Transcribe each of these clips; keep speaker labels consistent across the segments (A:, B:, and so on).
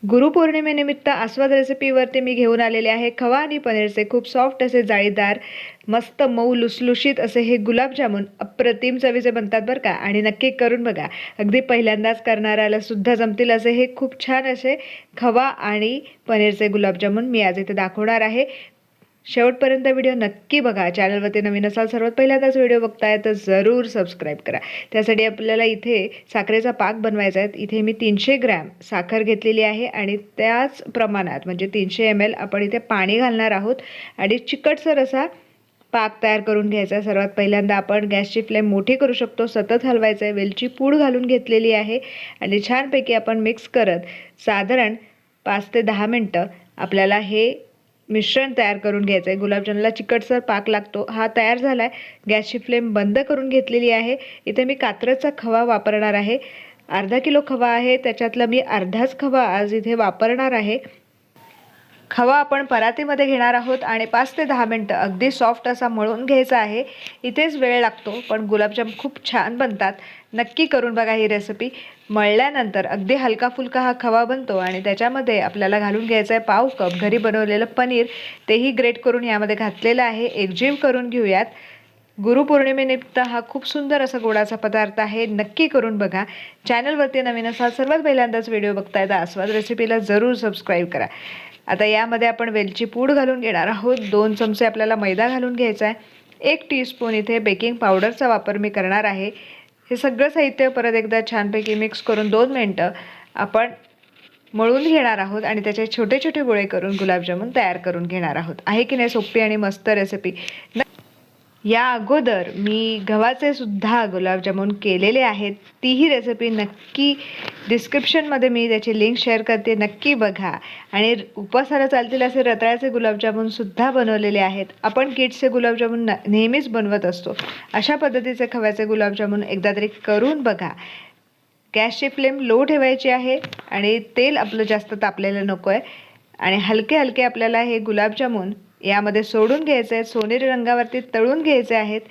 A: गुरुपौर्णिमेनिमित्त आस्वाद रेसिपीवरती मी घेऊन आलेले आहे खवा आणि पनीरचे खूप सॉफ्ट असे जाळीदार मस्त मऊ लुसलुशीत असे हे गुलाबजामुन अप्रतिम चवीचे बनतात बरं का. आणि नक्की करून बघा, अगदी पहिल्यांदाच करणाऱ्याला सुद्धा जमतील असे हे खूप छान असे खवा आणि पनीरचे गुलाबजामुन मी आज इथे दाखवणार आहे. शेवटपर्यंत व्हिडिओ नक्की बघा. चॅनलवरती नवीन असाल, सर्वात पहिल्यांदाच व्हिडिओ बघताय तर जरूर सबस्क्राईब करा. त्यासाठी आपल्याला इथे साखरेचा पाक बनवायचा आहे. इथे मी 300 ग्रॅम साखर घेतलेली आहे आणि त्याच प्रमाणात म्हणजे 300 ml आपण इथे पाणी घालणार आहोत आणि चिकटसर असा पाक तयार करून घ्यायचा. सर्वात पहिल्यांदा आपण गॅसची फ्लेम मोठी करू शकतो, सतत हलवायचं आहे. वेलची पूड घालून घेतलेली आहे आणि छानपैकी आपण मिक्स करत साधारण 5 ते 10 मिनटं आपल्याला हे मिश्रण तयार करून घ्यायचं आहे. गुलाबजामला चिकटसर पाक लागतो. हा तयार झाला आहे. गॅसची फ्लेम बंद करून घेतलेली आहे. इथे मी कात्रजचा खवा वापरणार आहे. अर्धा किलो खवा आहे, त्याच्यातला मी अर्धाच खवा आज इथे वापरणार आहे. खवा आपण परातीमध्ये घेणार आहोत आणि 5 ते 10 मिनटं अगदी सॉफ्ट असा मळून घ्यायचा आहे. इथेच वेळ लागतो, पण गुलाबजाम खूप छान बनतात. नक्की करून बघा ही रेसिपी. मळल्यानंतर अगदी हलका फुलका हा खवा बनतो आणि त्याच्यामध्ये आपल्याला घालून घ्यायचं आहे पाव कप घरी बनवलेलं पनीर. तेही ग्रेट करून यामध्ये घातलेलं आहे. एकजीव करून घेऊयात. गुरुपौर्णिमेनिमित्त हा खूप सुंदर असा गोडाचा पदार्थ आहे. नक्की करून बघा. चॅनलवरती नवीन असाल, सर्वात पहिल्यांदाच व्हिडिओ बघताय तर आस्वाद रेसिपीला जरूर सबस्क्राईब करा. आता यामध्ये आपण वेलची पूड घालून घेणार आहोत. 2 चमचे आपल्याला मैदा घालून घ्यायचा आहे. 1 टीस्पून इथे बेकिंग पावडरचा वापर मी करणार आहे. हे सगळं साहित्य परत एकदा छानपैकी मिक्स करून 2 मिनटं आपण मळून घेणार आहोत आणि त्याचे छोटे छोटे गोळे करून गुलाबजामुन तयार करून घेणार आहोत. आहे की नाही सोपी आणि मस्त रेसिपी. या अगोदर मी गव्हाचे सुद्धा गुलाबजामुन केलेले आहेत. तीही रेसिपी नक्की डिस्क्रिप्शनमध्ये मी त्याची लिंक शेअर करते. नक्की बघा. आणि उपवासाला चालतील असे रताळ्याचे गुलाबजामुन सुद्धा बनवलेले आहेत. आपण किड्सचे गुलाबजामुन नेहमीच बनवत असतो. अशा पद्धतीचे खव्याचे गुलाबजामुन एकदा तरी करून बघा. गॅसची फ्लेम लो ठेवायची आहे आणि तेल आपलं जास्त तापलेलं नको आहे आणि हलके हलके आपल्याला हे गुलाबजामुन यामध्ये सोडून घ्यायचे आहेत. सोनेरी रंगावरती तळून घ्यायचे आहेत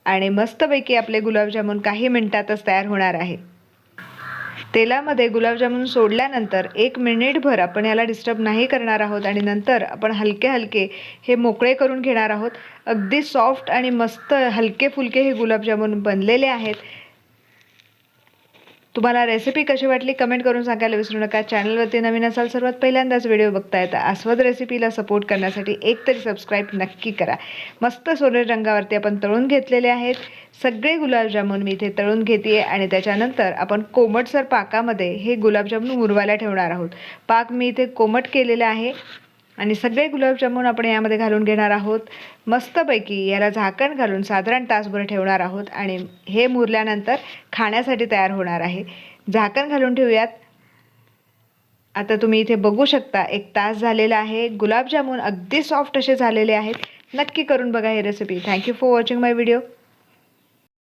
A: आणि मस्तपैकी आपले गुलाबजामुन काही मिनिटातच तयार होणार आहे. तेलामध्ये गुलाबजामुन सोडल्यानंतर 1 मिनिटभर आपण याला डिस्टर्ब नाही करणार आहोत आणि नंतर आपण हलके हलके हे मोकळे करून घेणार आहोत. अगदी सॉफ्ट आणि मस्त हलके फुलके हे गुलाबजामुन बनलेले आहेत. तुम्हाला रेसिपी कशी वाटली कमेंट करून सांगायला विसरू नका. चॅनलवरती नवीन असाल, सर्वात पहिल्यांदाच व्हिडिओ बघताय तर आस्वाद रेसिपीला सपोर्ट करण्यासाठी एक तरी सबस्क्राईब नक्की करा. मस्त सोनेरी रंगावरती आपण तळून घेतलेले आहेत. सगळे गुलाबजामुन मी इथे तळून घेते आणि त्याच्यानंतर आपण कोमटसर पाकामध्ये हे गुलाबजामुन मुरवायला ठेवणार आहोत. पाक मी इथे कोमट केलेला आहे आणि सगळे गुलाबजामुन आपण यामध्ये घालून घेणार आहोत. मस्तपैकी याला झाकण घालून साधारण तासभर ठेवणार आहोत आणि हे मुरल्यानंतर खाण्यासाठी तयार होणार आहे. झाकण घालून ठेवूयात. आता तुम्ही इथे बघू शकता 1 तास झालेला आहे. गुलाबजामुन अगदी सॉफ्ट असे झालेले आहेत. नक्की करून बघा ही recipe. Thank you for watching my video.